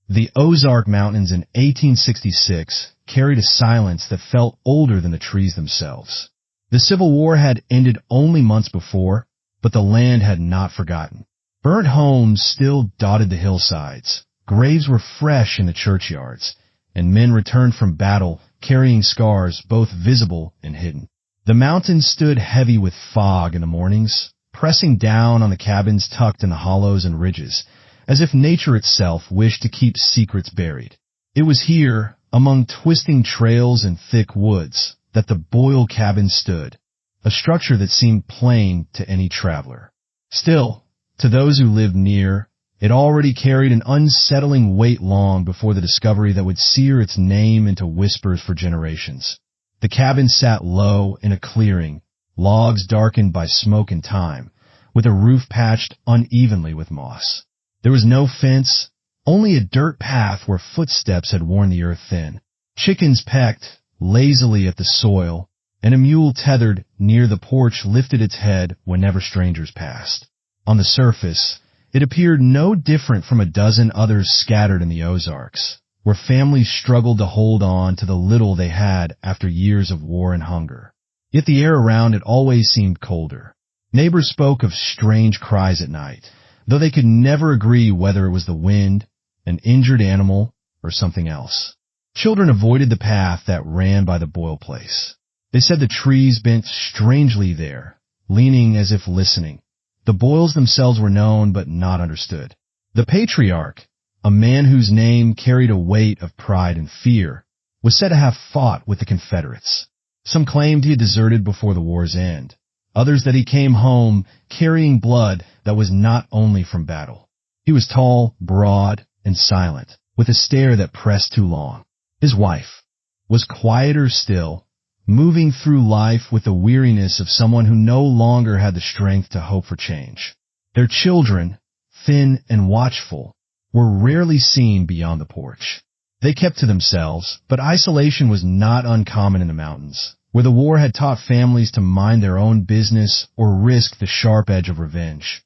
The Ozark Mountains in 1866 carried a silence that felt older than the trees themselves. The Civil War had ended only months before, but the land had not forgotten. Burnt homes still dotted the hillsides, graves were fresh in the churchyards, and men returned from battle carrying scars both visible and hidden. The mountains stood heavy with fog in the mornings, pressing down on the cabins tucked in the hollows and ridges, as if nature itself wished to keep secrets buried. It was here, among twisting trails and thick woods, that the Boyle cabin stood, a structure that seemed plain to any traveler. Still, to those who lived near, it already carried an unsettling weight long before the discovery that would sear its name into whispers for generations. The cabin sat low in a clearing, logs darkened by smoke and time, with a roof patched unevenly with moss. There was no fence, only a dirt path where footsteps had worn the earth thin. Chickens pecked lazily at the soil, and a mule tethered near the porch lifted its head whenever strangers passed. On the surface, it appeared no different from a dozen others scattered in the Ozarks, where families struggled to hold on to the little they had after years of war and hunger. Yet the air around it always seemed colder. Neighbors spoke of strange cries at night, though they could never agree whether it was the wind, an injured animal, or something else. Children avoided the path that ran by the Boyle place. They said the trees bent strangely there, leaning as if listening. The Boyles themselves were known but not understood. The patriarch, a man whose name carried a weight of pride and fear, was said to have fought with the Confederates. Some claimed he had deserted before the war's end, others that he came home carrying blood that was not only from battle. He was tall, broad, and silent, with a stare that pressed too long. His wife was quieter still, moving through life with the weariness of someone who no longer had the strength to hope for change. Their children, thin and watchful, were rarely seen beyond the porch. They kept to themselves, but isolation was not uncommon in the mountains, where the war had taught families to mind their own business or risk the sharp edge of revenge.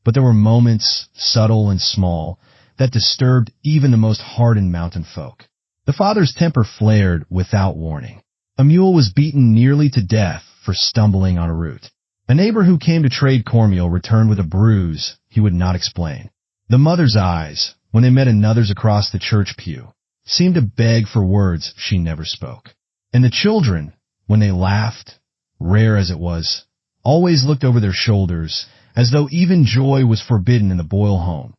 But there were moments, subtle and small, that disturbed even the most hardened mountain folk. The father's temper flared without warning. A mule was beaten nearly to death for stumbling on a root. A neighbor who came to trade cornmeal returned with a bruise he would not explain. The mother's eyes, when they met another's across the church pew, seemed to beg for words she never spoke. And the children, when they laughed, rare as it was, always looked over their shoulders as though even joy was forbidden in the Boyle home.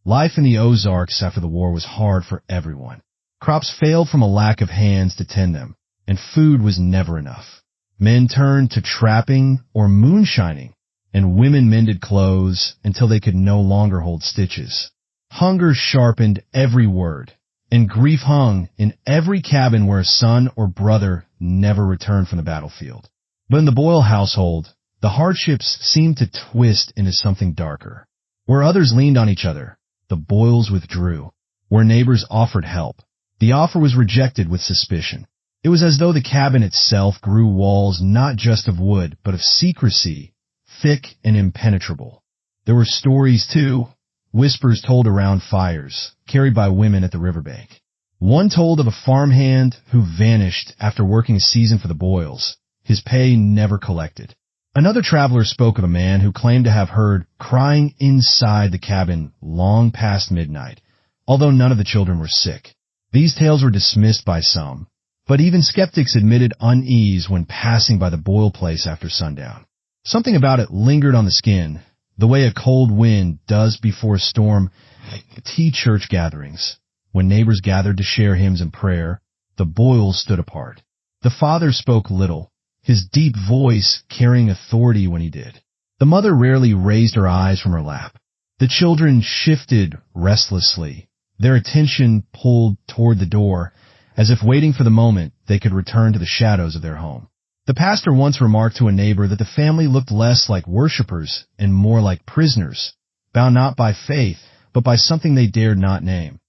Life in the Ozarks after the war was hard for everyone. Crops failed from a lack of hands to tend them, and food was never enough. Men turned to trapping or moonshining, and women mended clothes until they could no longer hold stitches. Hunger sharpened every word, and grief hung in every cabin where a son or brother never returned from the battlefield. But in the Boyle household, the hardships seemed to twist into something darker. Where others leaned on each other, the Boyles withdrew. Where neighbors offered help, the offer was rejected with suspicion. It was as though the cabin itself grew walls not just of wood, but of secrecy, thick and impenetrable. There were stories, too, whispers told around fires, carried by women at the riverbank. One told of a farmhand who vanished after working a season for the Boyles, his pay never collected. Another traveler spoke of a man who claimed to have heard crying inside the cabin long past midnight, although none of the children were sick. These tales were dismissed by some, but even skeptics admitted unease when passing by the Boyle place after sundown. Something about it lingered on the skin, the way a cold wind does before a storm. Tea church gatherings, when neighbors gathered to share hymns and prayer, the Boyles stood apart. The father spoke little, his deep voice carrying authority when he did. The mother rarely raised her eyes from her lap. The children shifted restlessly, their attention pulled toward the door, as if waiting for the moment they could return to the shadows of their home. The pastor once remarked to a neighbor that the family looked less like worshipers and more like prisoners, bound not by faith, but by something they dared not name.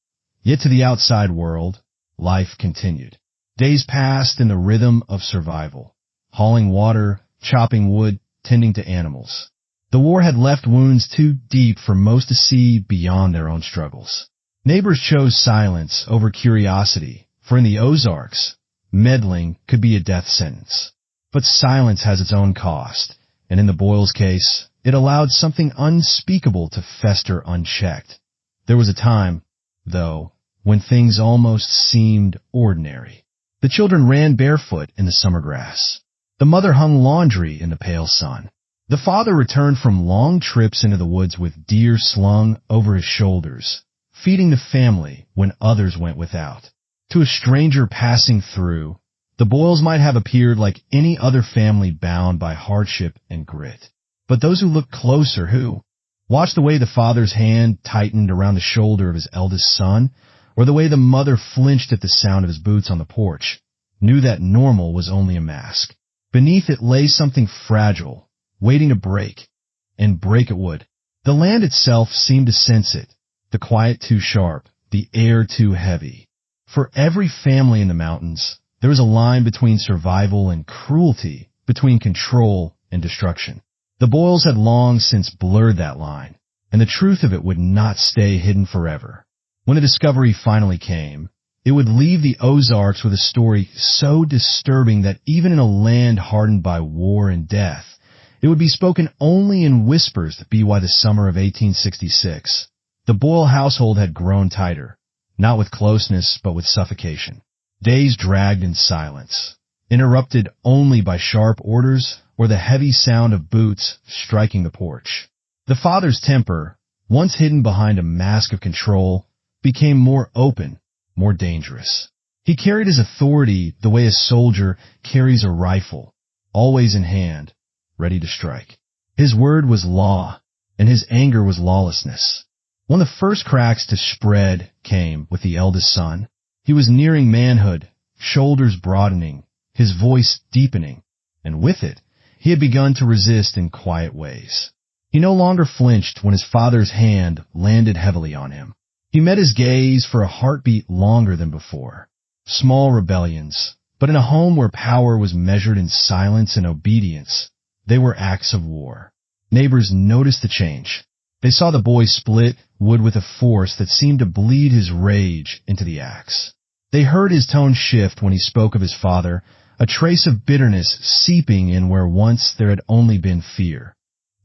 Yet to the outside world, life continued. Days passed in the rhythm of survival, hauling water, chopping wood, tending to animals. The war had left wounds too deep for most to see beyond their own struggles. Neighbors chose silence over curiosity, for in the Ozarks, meddling could be a death sentence. But silence has its own cost, and in the Boyles' case, it allowed something unspeakable to fester unchecked. There was a time, though, when things almost seemed ordinary. The children ran barefoot in the summer grass. The mother hung laundry in the pale sun. The father returned from long trips into the woods with deer slung over his shoulders, feeding the family when others went without. To a stranger passing through, the Boyles might have appeared like any other family bound by hardship and grit. But those who looked closer, who watched the way the father's hand tightened around the shoulder of his eldest son, or the way the mother flinched at the sound of his boots on the porch, knew that normal was only a mask. Beneath it lay something fragile, waiting to break, and break it would. The land itself seemed to sense it, the quiet too sharp, the air too heavy. For every family in the mountains, there was a line between survival and cruelty, between control and destruction. The Boyles had long since blurred that line, and the truth of it would not stay hidden forever. When the discovery finally came, it would leave the Ozarks with a story so disturbing that even in a land hardened by war and death, it would be spoken only in whispers to be why the summer of 1866, the Boyle household had grown tighter, not with closeness but with suffocation. Days dragged in silence, interrupted only by sharp orders or the heavy sound of boots striking the porch. The father's temper, once hidden behind a mask of control, became more open, more dangerous. He carried his authority the way a soldier carries a rifle, always in hand, ready to strike. His word was law, and his anger was lawlessness. One of the first cracks to spread came with the eldest son. He was nearing manhood, shoulders broadening, his voice deepening, and with it, he had begun to resist in quiet ways. He no longer flinched when his father's hand landed heavily on him. He met his gaze for a heartbeat longer than before. Small rebellions, but in a home where power was measured in silence and obedience, they were acts of war. Neighbors noticed the change. They saw the boy split wood with a force that seemed to bleed his rage into the axe. They heard his tone shift when he spoke of his father, a trace of bitterness seeping in where once there had only been fear.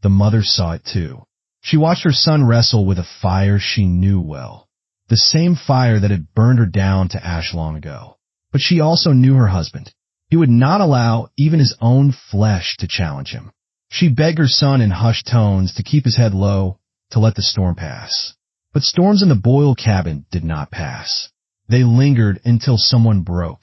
The mother saw it too. She watched her son wrestle with a fire she knew well, the same fire that had burned her down to ash long ago. But she also knew her husband. He would not allow even his own flesh to challenge him. She begged her son in hushed tones to keep his head low, to let the storm pass. But storms in the Boyle cabin did not pass. They lingered until someone broke.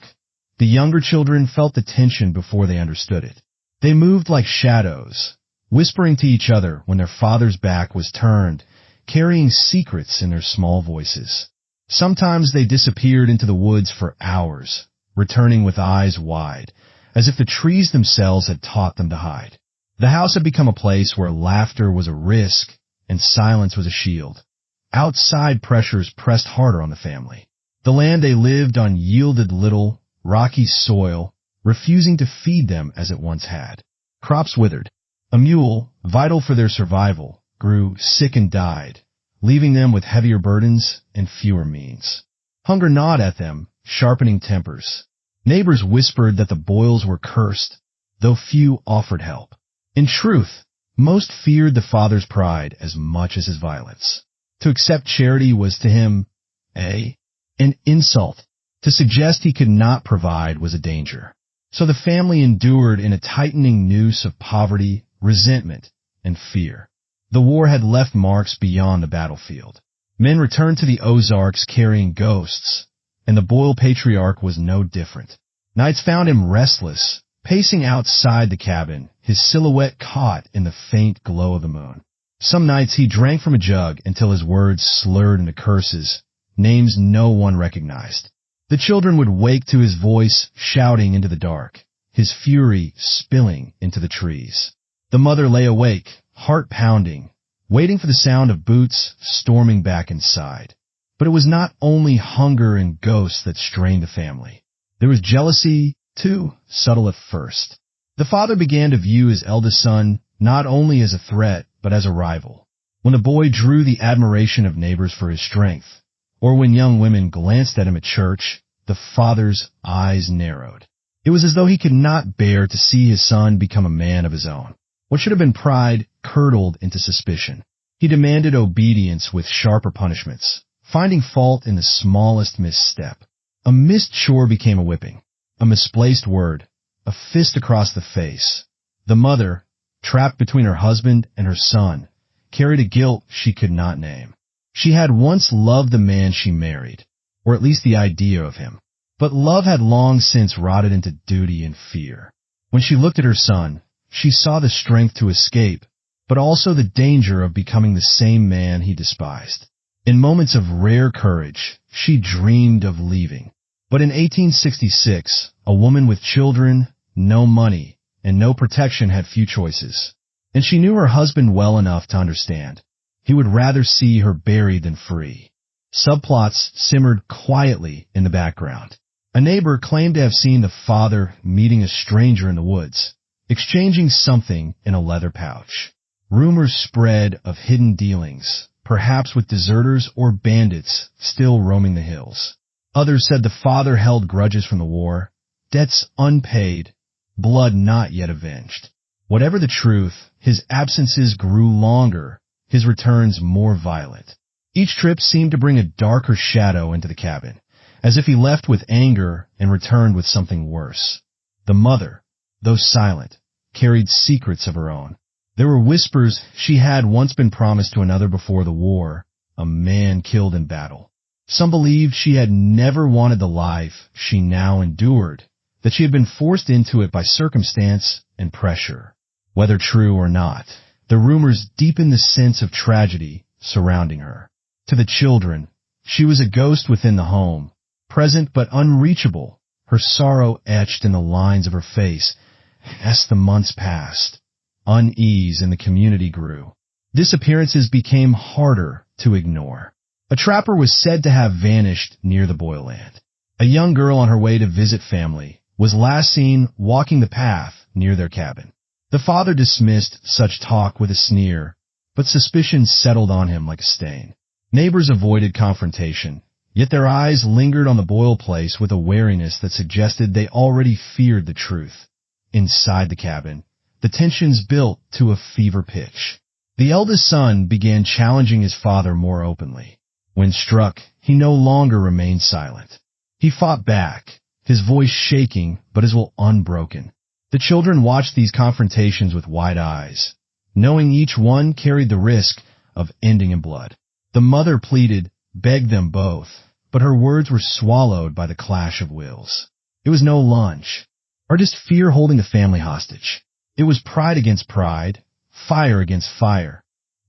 The younger children felt the tension before they understood it. They moved like shadows, whispering to each other when their father's back was turned, carrying secrets in their small voices. Sometimes they disappeared into the woods for hours, returning with eyes wide, as if the trees themselves had taught them to hide. The house had become a place where laughter was a risk and silence was a shield. Outside pressures pressed harder on the family. The land they lived on yielded little, rocky soil, refusing to feed them as it once had. Crops withered. A mule, vital for their survival, grew sick and died, leaving them with heavier burdens and fewer means. Hunger gnawed at them, sharpening tempers. Neighbors whispered that the Boyles were cursed, though few offered help. In truth, most feared the father's pride as much as his violence. To accept charity was to him an insult. To suggest he could not provide was a danger. So the family endured in a tightening noose of poverty, resentment, and fear. The war had left marks beyond the battlefield. Men returned to the Ozarks carrying ghosts, and the Boyle patriarch was no different. Nights found him restless, pacing outside the cabin, his silhouette caught in the faint glow of the moon. Some nights he drank from a jug until his words slurred into curses, names no one recognized. The children would wake to his voice shouting into the dark, his fury spilling into the trees. The mother lay awake, heart pounding, waiting for the sound of boots storming back inside. But it was not only hunger and ghosts that strained the family. There was jealousy, too, subtle at first. The father began to view his eldest son not only as a threat, but as a rival. When the boy drew the admiration of neighbors for his strength, or when young women glanced at him at church, the father's eyes narrowed. It was as though he could not bear to see his son become a man of his own. What should have been pride curdled into suspicion. He demanded obedience with sharper punishments, finding fault in the smallest misstep. A missed chore became a whipping, a misplaced word, a fist across the face. The mother, trapped between her husband and her son, carried a guilt she could not name. She had once loved the man she married, or at least the idea of him. But love had long since rotted into duty and fear. When she looked at her son, she saw the strength to escape, but also the danger of becoming the same man he despised. In moments of rare courage, she dreamed of leaving. But in 1866, a woman with children, no money, and no protection had few choices. And she knew her husband well enough to understand. He would rather see her buried than free. Subplots simmered quietly in the background. A neighbor claimed to have seen the father meeting a stranger in the woods, exchanging something in a leather pouch. Rumors spread of hidden dealings, perhaps with deserters or bandits still roaming the hills. Others said the father held grudges from the war, debts unpaid, blood not yet avenged. Whatever the truth, his absences grew longer, his returns more violent. Each trip seemed to bring a darker shadow into the cabin, as if he left with anger and returned with something worse. The mother, though silent, carried secrets of her own. There were whispers she had once been promised to another before the war, a man killed in battle. Some believed she had never wanted the life she now endured, that she had been forced into it by circumstance and pressure. Whether true or not, the rumors deepened the sense of tragedy surrounding her. To the children, she was a ghost within the home, present but unreachable, her sorrow etched in the lines of her face. As the months passed, unease in the community grew. Disappearances became harder to ignore. A trapper was said to have vanished near the Boyle land. A young girl on her way to visit family was last seen walking the path near their cabin. The father dismissed such talk with a sneer, but suspicion settled on him like a stain. Neighbors avoided confrontation, yet their eyes lingered on the Boyle place with a wariness that suggested they already feared the truth. Inside the cabin, the tensions built to a fever pitch. The eldest son began challenging his father more openly. When struck, he no longer remained silent. He fought back, his voice shaking but his will unbroken. The children watched these confrontations with wide eyes, knowing each one carried the risk of ending in blood. The mother pleaded, begged them both, but her words were swallowed by the clash of wills. It was no lunge, or just fear holding the family hostage. It was pride against pride, fire against fire.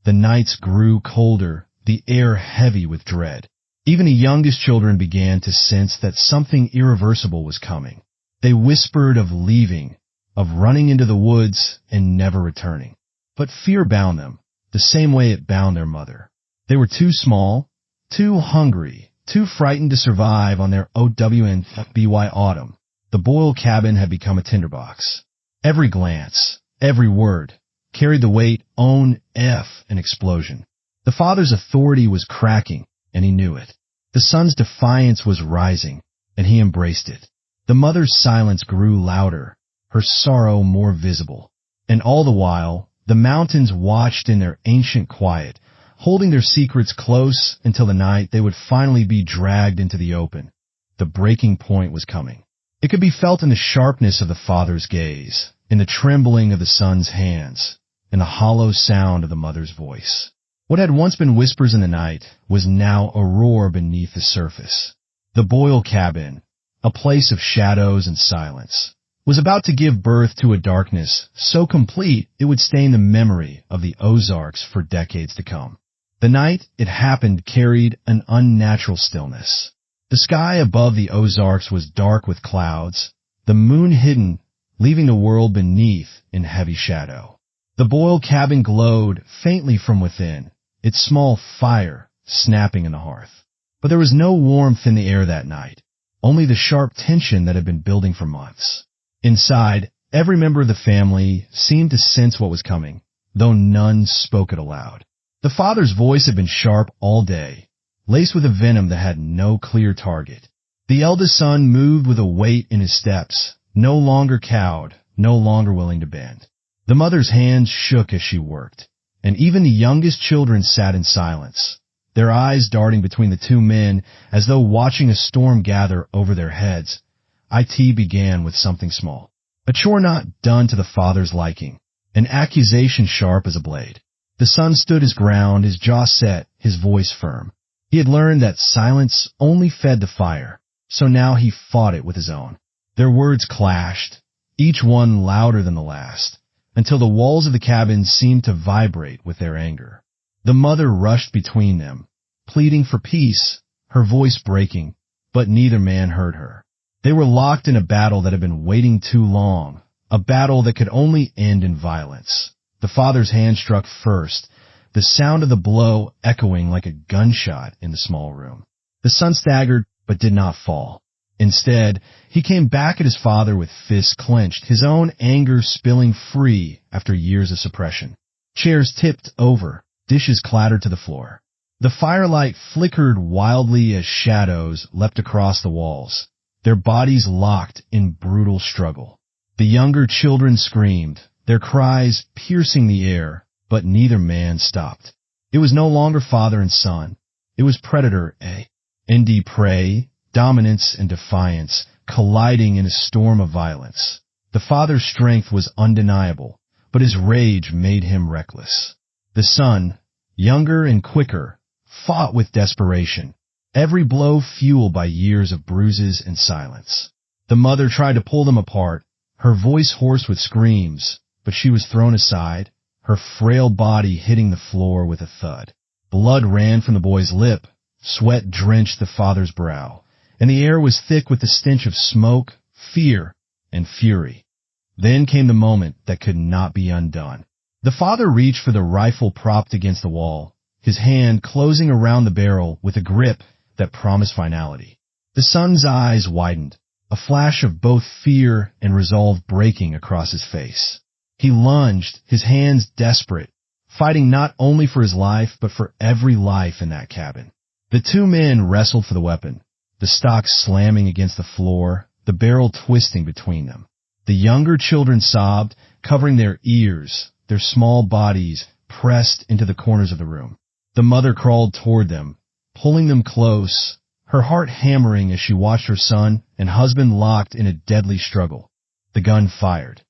The nights grew colder, the air heavy with dread. Even the youngest children began to sense that something irreversible was coming. They whispered of leaving, of running into the woods and never returning. But fear bound them, the same way it bound their mother. They were too small, too hungry, too frightened to survive on their OWNBY autumn. The Boyle cabin had become a tinderbox. Every glance, every word, carried the weight own an explosion. The father's authority was cracking, and he knew it. The son's defiance was rising, and he embraced it. The mother's silence grew louder, her sorrow more visible. And all the while, the mountains watched in their ancient quiet, holding their secrets close until the night they would finally be dragged into the open. The breaking point was coming. It could be felt in the sharpness of the father's gaze, in the trembling of the son's hands, in the hollow sound of the mother's voice. What had once been whispers in the night was now a roar beneath the surface. The Boyle cabin, a place of shadows and silence, was about to give birth to a darkness so complete it would stain the memory of the Ozarks for decades to come. The night it happened carried an unnatural stillness. The sky above the Ozarks was dark with clouds, the moon hidden, leaving the world beneath in heavy shadow. The Boyle cabin glowed faintly from within, its small fire snapping in the hearth. But there was no warmth in the air that night, only the sharp tension that had been building for months. Inside, every member of the family seemed to sense what was coming, though none spoke it aloud. The father's voice had been sharp all day, laced with a venom that had no clear target. The eldest son moved with a weight in his steps, no longer cowed, no longer willing to bend. The mother's hands shook as she worked, and even the youngest children sat in silence, their eyes darting between the two men as though watching a storm gather over their heads. It began with something small, a chore not done to the father's liking, an accusation sharp as a blade. The son stood his ground, his jaw set, his voice firm. He had learned that silence only fed the fire, so now he fought it with his own. Their words clashed, each one louder than the last, until the walls of the cabin seemed to vibrate with their anger. The mother rushed between them, pleading for peace, her voice breaking, but neither man heard her. They were locked in a battle that had been waiting too long, a battle that could only end in violence. The father's hand struck first, the sound of the blow echoing like a gunshot in the small room. The son staggered, but did not fall. Instead, he came back at his father with fists clenched, his own anger spilling free after years of suppression. Chairs tipped over, dishes clattered to the floor. The firelight flickered wildly as shadows leapt across the walls, their bodies locked in brutal struggle. The younger children screamed, their cries piercing the air, but neither man stopped. It was no longer father and son. It was predator and prey, dominance and defiance, colliding in a storm of violence. The father's strength was undeniable, but his rage made him reckless. The son, younger and quicker, fought with desperation, every blow fueled by years of bruises and silence. The mother tried to pull them apart, her voice hoarse with screams, but she was thrown aside, her frail body hitting the floor with a thud. Blood ran from the boy's lip, sweat drenched the father's brow, and the air was thick with the stench of smoke, fear, and fury. Then came the moment that could not be undone. The father reached for the rifle propped against the wall, his hand closing around the barrel with a grip that promised finality. The son's eyes widened, a flash of both fear and resolve breaking across his face. He lunged, his hands desperate, fighting not only for his life but for every life in that cabin. The two men wrestled for the weapon, the stock slamming against the floor, the barrel twisting between them. The younger children sobbed, covering their ears, their small bodies pressed into the corners of the room. The mother crawled toward them, pulling them close, her heart hammering as she watched her son and husband locked in a deadly struggle. The gun fired.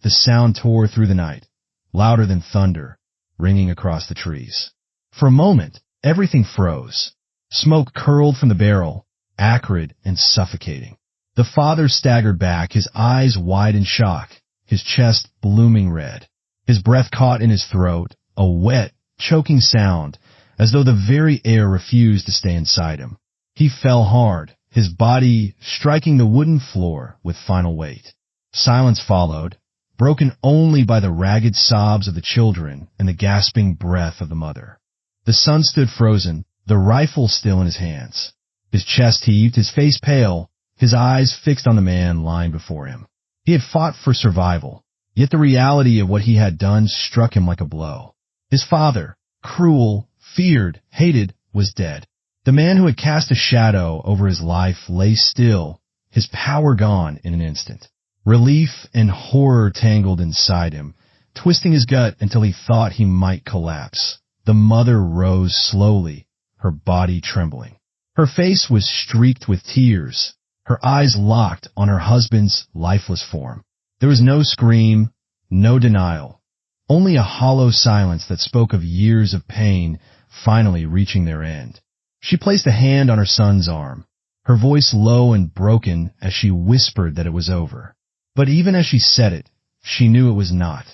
The sound tore through the night, louder than thunder, ringing across the trees. For a moment, everything froze. Smoke curled from the barrel, acrid and suffocating. The father staggered back, his eyes wide in shock, his chest blooming red. His breath caught in his throat, a wet, choking sound, as though the very air refused to stay inside him. He fell hard, his body striking the wooden floor with final weight. Silence followed, broken only by the ragged sobs of the children and the gasping breath of the mother. The son stood frozen, the rifle still in his hands. His chest heaved, his face pale, his eyes fixed on the man lying before him. He had fought for survival, yet the reality of what he had done struck him like a blow. His father, cruel, feared, hated, was dead. The man who had cast a shadow over his life lay still, his power gone in an instant. Relief and horror tangled inside him, twisting his gut until he thought he might collapse. The mother rose slowly, her body trembling. Her face was streaked with tears, her eyes locked on her husband's lifeless form. There was no scream, no denial, only a hollow silence that spoke of years of pain finally reaching their end. She placed a hand on her son's arm, her voice low and broken as she whispered that it was over. But even as she said it, she knew it was not.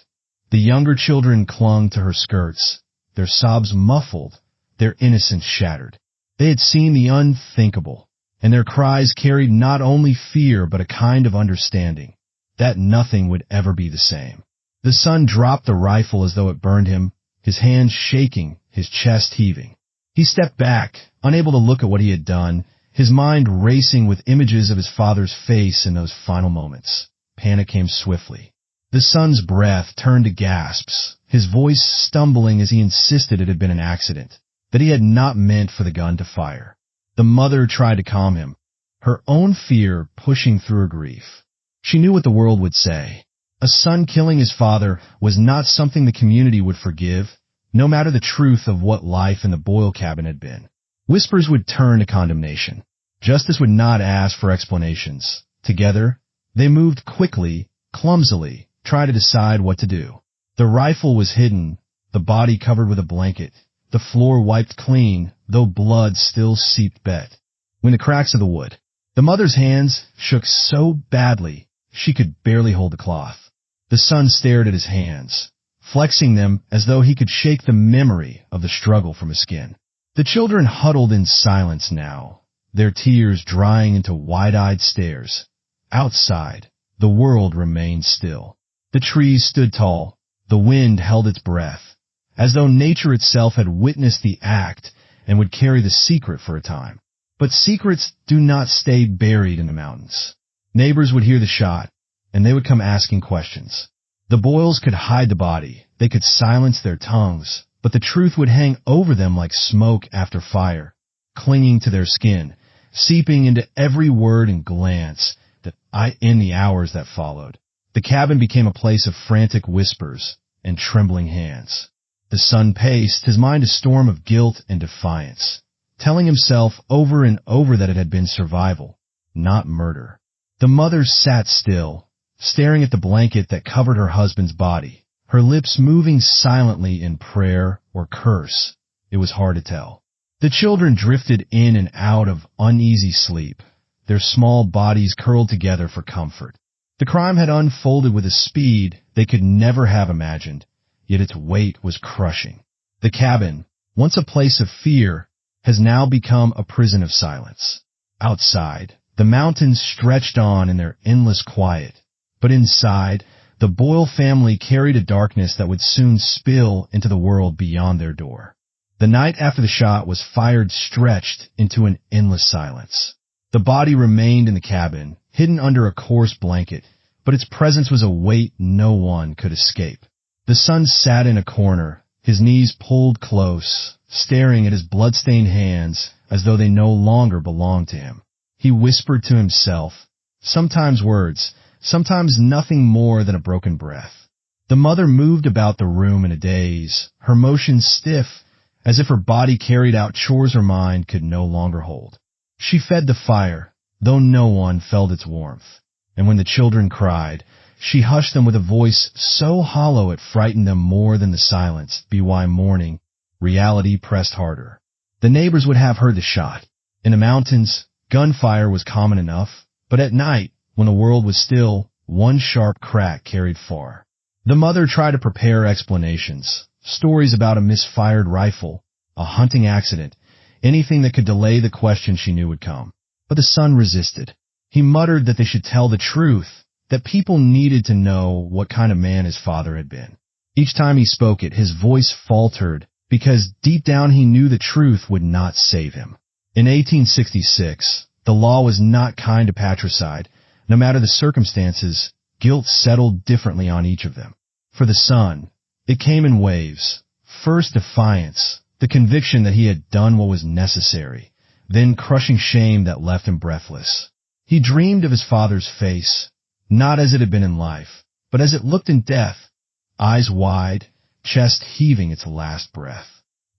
The younger children clung to her skirts, their sobs muffled, their innocence shattered. They had seen the unthinkable, and their cries carried not only fear but a kind of understanding, that nothing would ever be the same. The son dropped the rifle as though it burned him, his hands shaking, his chest heaving. He stepped back, unable to look at what he had done, his mind racing with images of his father's face in those final moments. Panic came swiftly. The son's breath turned to gasps, his voice stumbling as he insisted it had been an accident. that he had not meant for the gun to fire. The mother tried to calm him, her own fear pushing through her grief. She knew what the world would say. A son killing his father was not something the community would forgive, no matter the truth of what life in the Boyle cabin had been. Whispers would turn to condemnation. Justice would not ask for explanations. Together, they moved quickly, clumsily, trying to decide what to do. The rifle was hidden, the body covered with a blanket, the floor wiped clean, though blood still seeped wet. When the cracks of the wood, the mother's hands shook so badly she could barely hold the cloth. The son stared at his hands, flexing them as though he could shake the memory of the struggle from his skin. The children huddled in silence now, their tears drying into wide-eyed stares. Outside, the world remained still. The trees stood tall, the wind held its breath, as though nature itself had witnessed the act and would carry the secret for a time. But secrets do not stay buried in the mountains. Neighbors would hear the shot, and they would come asking questions. The Boyles could hide the body, they could silence their tongues, but the truth would hang over them like smoke after fire, clinging to their skin, seeping into every word and glance in the hours that followed. The cabin became a place of frantic whispers and trembling hands. The son paced, his mind a storm of guilt and defiance, telling himself over and over that it had been survival, not murder. The mother sat still, staring at the blanket that covered her husband's body, her lips moving silently in prayer or curse. It was hard to tell. The children drifted in and out of uneasy sleep, their small bodies curled together for comfort. The crime had unfolded with a speed they could never have imagined, yet its weight was crushing. The cabin, once a place of fear, has now become a prison of silence. Outside, the mountains stretched on in their endless quiet, but inside, the Boyle family carried a darkness that would soon spill into the world beyond their door. The night after the shot was fired stretched into an endless silence. The body remained in the cabin, hidden under a coarse blanket, but its presence was a weight no one could escape. The son sat in a corner, his knees pulled close, staring at his blood-stained hands as though they no longer belonged to him. He whispered to himself, sometimes words, sometimes nothing more than a broken breath. The mother moved about the room in a daze, her motions stiff, as if her body carried out chores her mind could no longer hold. She fed the fire, though no one felt its warmth, and when the children cried, she hushed them with a voice so hollow it frightened them more than the silence. By morning, reality pressed harder. The neighbors would have heard the shot. In the mountains, gunfire was common enough, but at night, when the world was still, one sharp crack carried far. The mother tried to prepare explanations, stories about a misfired rifle, a hunting accident, anything that could delay the question she knew would come. But the son resisted. He muttered that they should tell the truth, that people needed to know what kind of man his father had been. Each time he spoke it, his voice faltered, because deep down he knew the truth would not save him. In 1866, the law was not kind to patricide. No matter the circumstances, guilt settled differently on each of them. For the son, it came in waves. First defiance, the conviction that he had done what was necessary, then crushing shame that left him breathless. He dreamed of his father's face, not as it had been in life, but as it looked in death, eyes wide, chest heaving its last breath.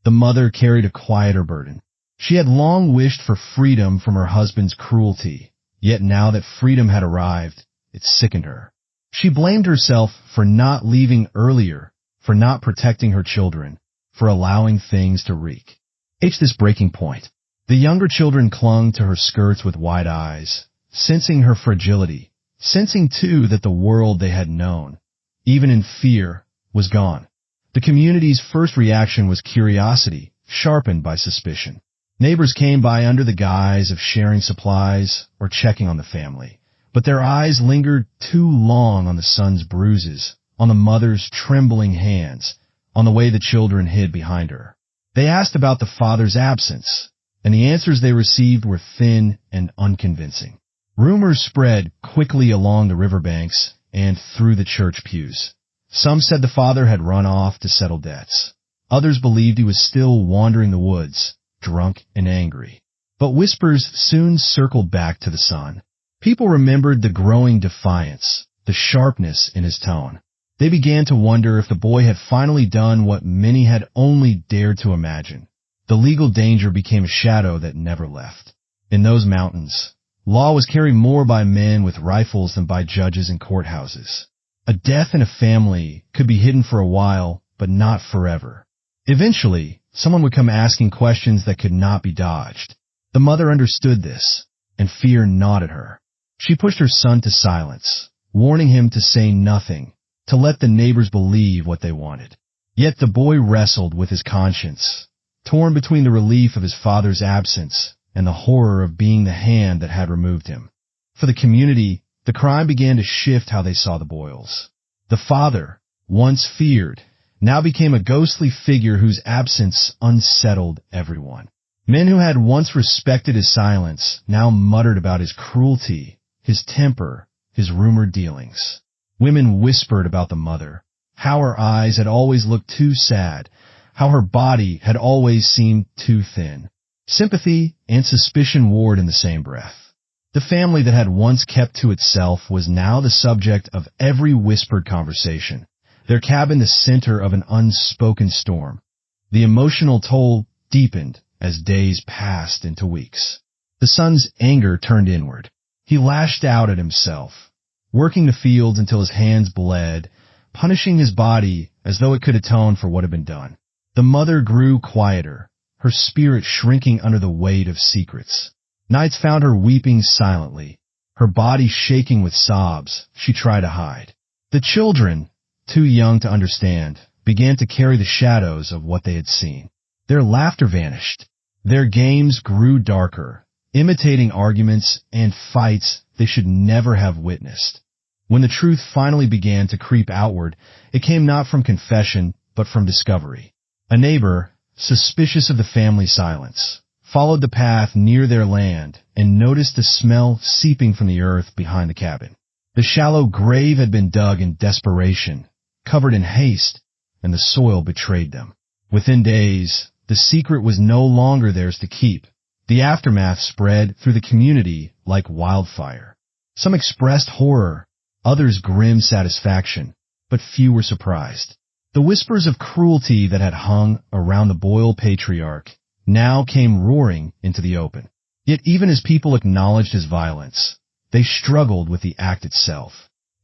The mother carried a quieter burden. She had long wished for freedom from her husband's cruelty, yet now that freedom had arrived, it sickened her. She blamed herself for not leaving earlier, for not protecting her children, for allowing things to reek. At this breaking point, the younger children clung to her skirts with wide eyes, sensing her fragility, sensing too that the world they had known, even in fear, was gone. The community's first reaction was curiosity, sharpened by suspicion. Neighbors came by under the guise of sharing supplies or checking on the family, but their eyes lingered too long on the son's bruises, on the mother's trembling hands, on the way the children hid behind her. They asked about the father's absence, and the answers they received were thin and unconvincing. Rumors spread quickly along the riverbanks and through the church pews. Some said the father had run off to settle debts. Others believed he was still wandering the woods, drunk and angry. But whispers soon circled back to the son. People remembered the growing defiance, the sharpness in his tone. They began to wonder if the boy had finally done what many had only dared to imagine. The legal danger became a shadow that never left. In those mountains, law was carried more by men with rifles than by judges and courthouses. A death in a family could be hidden for a while, but not forever. Eventually, someone would come asking questions that could not be dodged. The mother understood this, and fear gnawed at her. She pushed her son to silence, warning him to say nothing, to let the neighbors believe what they wanted. Yet the boy wrestled with his conscience, torn between the relief of his father's absence and the horror of being the hand that had removed him. For the community, the crime began to shift how they saw the Boyles. The father, once feared, now became a ghostly figure whose absence unsettled everyone. Men who had once respected his silence now muttered about his cruelty, his temper, his rumored dealings. Women whispered about the mother, how her eyes had always looked too sad, how her body had always seemed too thin. Sympathy and suspicion warred in the same breath. The family that had once kept to itself was now the subject of every whispered conversation, their cabin the center of an unspoken storm. The emotional toll deepened as days passed into weeks. The son's anger turned inward. He lashed out at himself, working the fields until his hands bled, punishing his body as though it could atone for what had been done. The mother grew quieter, her spirit shrinking under the weight of secrets. Nights found her weeping silently, her body shaking with sobs she tried to hide. The children, too young to understand, began to carry the shadows of what they had seen. Their laughter vanished. Their games grew darker, imitating arguments and fights they should never have witnessed. When the truth finally began to creep outward, it came not from confession, but from discovery. A neighbor, suspicious of the family silence, followed the path near their land and noticed the smell seeping from the earth behind the cabin. The shallow grave had been dug in desperation, covered in haste, and the soil betrayed them. Within days, the secret was no longer theirs to keep. The aftermath spread through the community like wildfire. Some expressed horror, others grim satisfaction, but few were surprised. The whispers of cruelty that had hung around the Boyle patriarch now came roaring into the open. Yet even as people acknowledged his violence, they struggled with the act itself.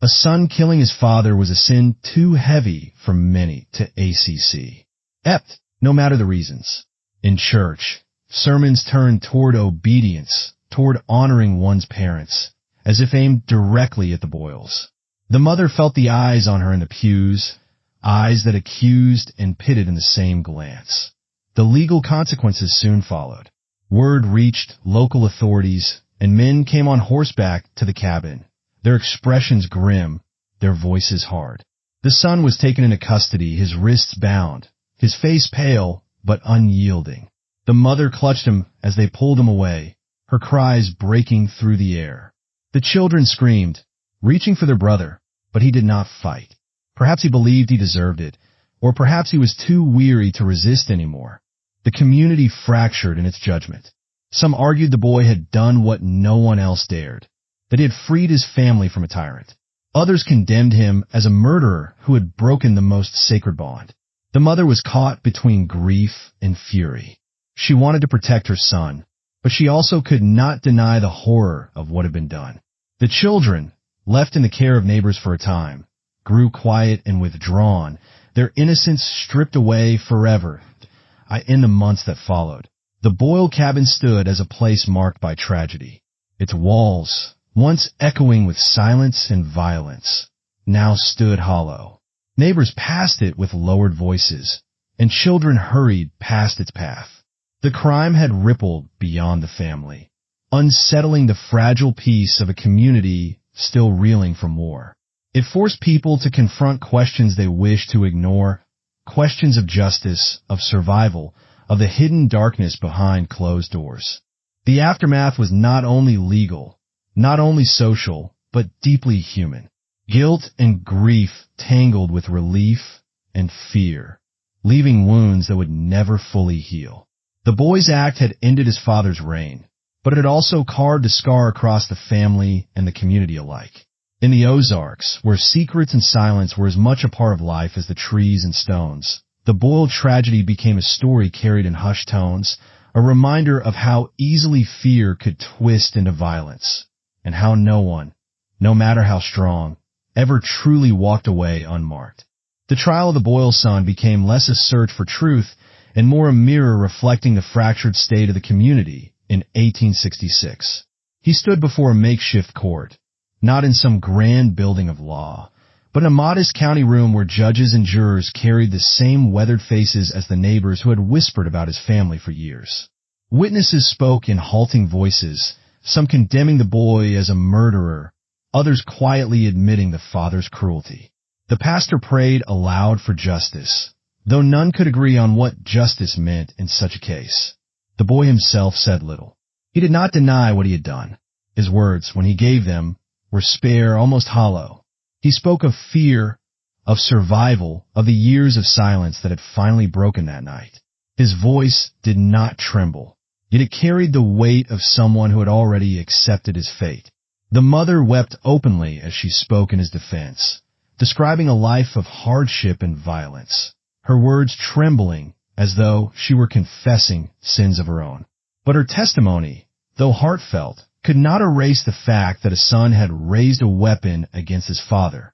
A son killing his father was a sin too heavy for many to accept, no matter the reasons. In church, sermons turned toward obedience, toward honoring one's parents, as if aimed directly at the Boyles. The mother felt the eyes on her in the pews, eyes that accused and pitted in the same glance. The legal consequences soon followed. Word reached local authorities, and men came on horseback to the cabin, their expressions grim, their voices hard. The son was taken into custody, his wrists bound, his face pale but unyielding. The mother clutched him as they pulled him away, her cries breaking through the air. The children screamed, reaching for their brother, but he did not fight. Perhaps he believed he deserved it, or perhaps he was too weary to resist anymore. The community fractured in its judgment. Some argued the boy had done what no one else dared, that he had freed his family from a tyrant. Others condemned him as a murderer who had broken the most sacred bond. The mother was caught between grief and fury. She wanted to protect her son, but she also could not deny the horror of what had been done. The children, left in the care of neighbors for a time, grew quiet and withdrawn, their innocence stripped away forever. In the months that followed, the Boyle cabin stood as a place marked by tragedy. Its walls, once echoing with silence and violence, now stood hollow. Neighbors passed it with lowered voices, and children hurried past its path. The crime had rippled beyond the family, unsettling the fragile peace of a community still reeling from war. It forced people to confront questions they wished to ignore, questions of justice, of survival, of the hidden darkness behind closed doors. The aftermath was not only legal, not only social, but deeply human. Guilt and grief tangled with relief and fear. leaving wounds that would never fully heal. The boy's act had ended his father's reign, but it had also carved a scar across the family and the community alike. In the Ozarks, where secrets and silence were as much a part of life as the trees and stones, the Boyle tragedy became a story carried in hushed tones, a reminder of how easily fear could twist into violence, and how no one, no matter how strong, ever truly walked away unmarked. The trial of the Boyle son became less a search for truth and more a mirror reflecting the fractured state of the community in 1866. He stood before a makeshift court, not in some grand building of law, but in a modest county room where judges and jurors carried the same weathered faces as the neighbors who had whispered about his family for years. Witnesses spoke in halting voices, some condemning the boy as a murderer, others quietly admitting the father's cruelty. The pastor prayed aloud for justice, though none could agree on what justice meant in such a case. The boy himself said little. He did not deny what he had done. His words, when he gave them, were spare, almost hollow. He spoke of fear, of survival, of the years of silence that had finally broken that night. His voice did not tremble, yet it carried the weight of someone who had already accepted his fate. The mother wept openly as she spoke in his defense, describing a life of hardship and violence, her words trembling as though she were confessing sins of her own. But her testimony, though heartfelt, could not erase the fact that a son had raised a weapon against his father.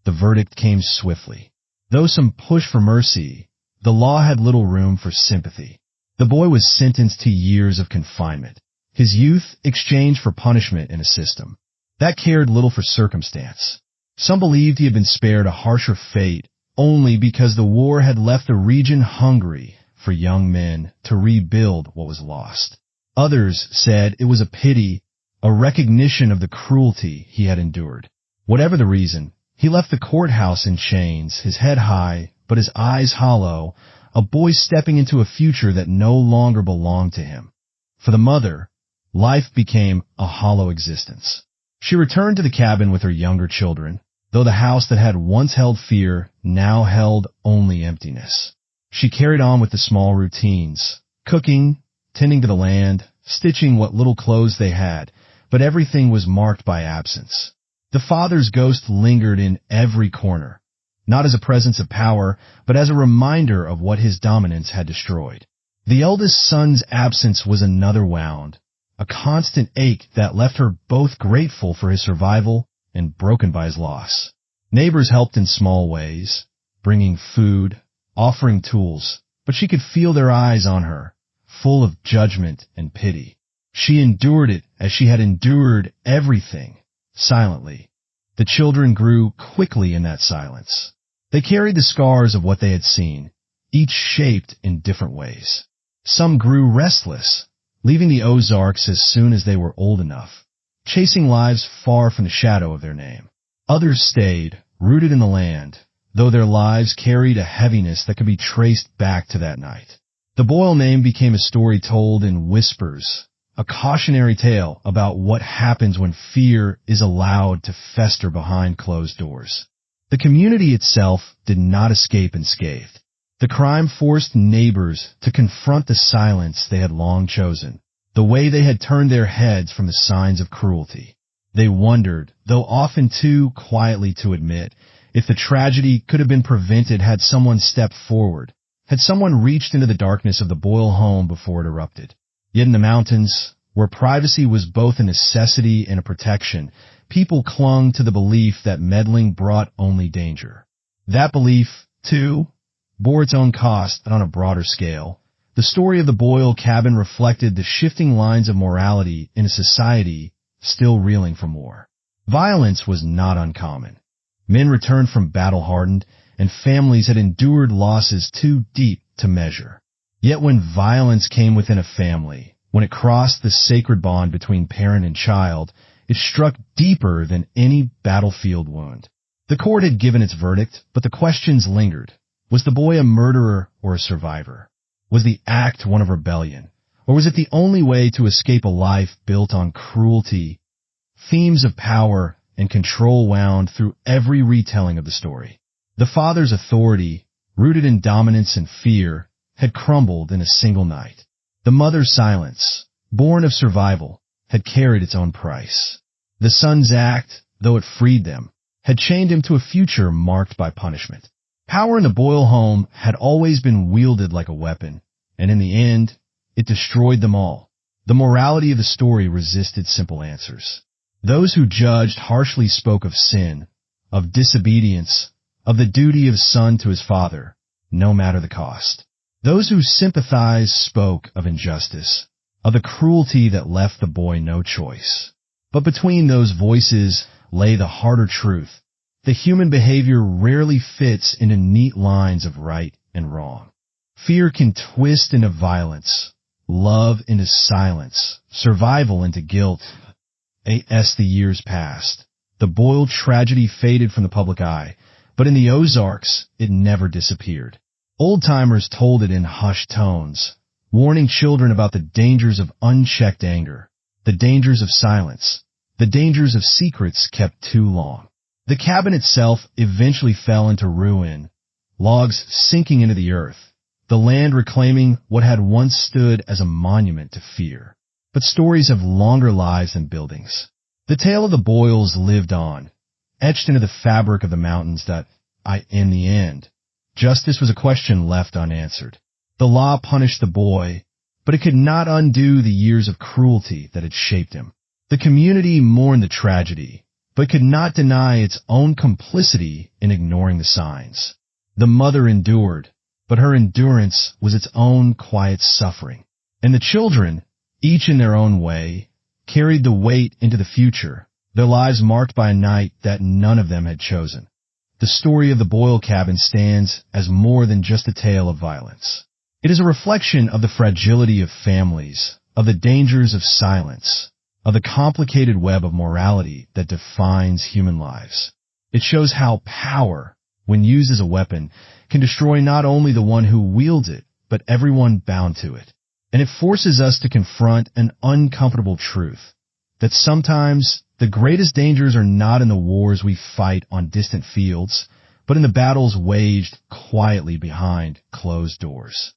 The verdict came swiftly. Though some pushed for mercy, the law had little room for sympathy. The boy was sentenced to years of confinement, his youth exchanged for punishment in a system that cared little for circumstance. Some believed he had been spared a harsher fate only because the war had left the region hungry for young men to rebuild what was lost. Others said it was a pity, a recognition of the cruelty he had endured. Whatever the reason, he left the courthouse in chains, his head high, but his eyes hollow, a boy stepping into a future that no longer belonged to him. For the mother, life became a hollow existence. She returned to the cabin with her younger children, though the house that had once held fear now held only emptiness. She carried on with the small routines, cooking, tending to the land, stitching what little clothes they had, but everything was marked by absence. The father's ghost lingered in every corner, not as a presence of power, but as a reminder of what his dominance had destroyed. The eldest son's absence was another wound, a constant ache that left her both grateful for his survival and broken by his loss. Neighbors helped in small ways, bringing food, offering tools, but she could feel their eyes on her, full of judgment and pity. She endured it as she had endured everything, silently. The children grew quickly in that silence. They carried the scars of what they had seen, each shaped in different ways. Some grew restless, leaving the Ozarks as soon as they were old enough, chasing lives far from the shadow of their name. Others stayed, rooted in the land, though their lives carried a heaviness that could be traced back to that night. The Boyle name became a story told in whispers, a cautionary tale about what happens when fear is allowed to fester behind closed doors. The community itself did not escape unscathed. The crime forced neighbors to confront the silence they had long chosen, the way they had turned their heads from the signs of cruelty. They wondered, though often too quietly to admit, if the tragedy could have been prevented had someone stepped forward, had someone reached into the darkness of the Boyle home before it erupted. Yet in the mountains, where privacy was both a necessity and a protection, people clung to the belief that meddling brought only danger. That belief, too, bore its own cost, but on a broader scale. The story of the Boyle cabin reflected the shifting lines of morality in a society still reeling from war. Violence was not uncommon. Men returned from battle hardened, and families had endured losses too deep to measure. Yet when violence came within a family, when it crossed the sacred bond between parent and child, it struck deeper than any battlefield wound. The court had given its verdict, but the questions lingered. Was the boy a murderer or a survivor? Was the act one of rebellion? Or was it the only way to escape a life built on cruelty? Themes of power and control wound through every retelling of the story. The father's authority, rooted in dominance and fear, had crumbled in a single night. The mother's silence, born of survival, had carried its own price. The son's act, though it freed them, had chained him to a future marked by punishment. Power in the Boyle home had always been wielded like a weapon, and in the end, it destroyed them all. The morality of the story resisted simple answers. Those who judged harshly spoke of sin, of disobedience, of the duty of son to his father, no matter the cost. Those who sympathized spoke of injustice, of the cruelty that left the boy no choice. But between those voices lay the harder truth. The human behavior rarely fits into neat lines of right and wrong. Fear can twist into violence, love into silence, survival into guilt. As the years passed, the Boyle tragedy faded from the public eye, but in the Ozarks, it never disappeared. Old-timers told it in hushed tones, warning children about the dangers of unchecked anger, the dangers of silence, the dangers of secrets kept too long. The cabin itself eventually fell into ruin, logs sinking into the earth, the land reclaiming what had once stood as a monument to fear. But stories have longer lives than buildings. The tale of the Boyles lived on, etched into the fabric of the mountains that, in the end, justice was a question left unanswered. The law punished the boy, but it could not undo the years of cruelty that had shaped him. The community mourned the tragedy, but could not deny its own complicity in ignoring the signs. The mother endured, but her endurance was its own quiet suffering. And the children, each in their own way, carried the weight into the future, their lives marked by a night that none of them had chosen. The story of the Boyle cabin stands as more than just a tale of violence. It is a reflection of the fragility of families, of the dangers of silence, of the complicated web of morality that defines human lives. It shows how power, when used as a weapon, can destroy not only the one who wields it, but everyone bound to it. And it forces us to confront an uncomfortable truth, that sometimes the greatest dangers are not in the wars we fight on distant fields, but in the battles waged quietly behind closed doors.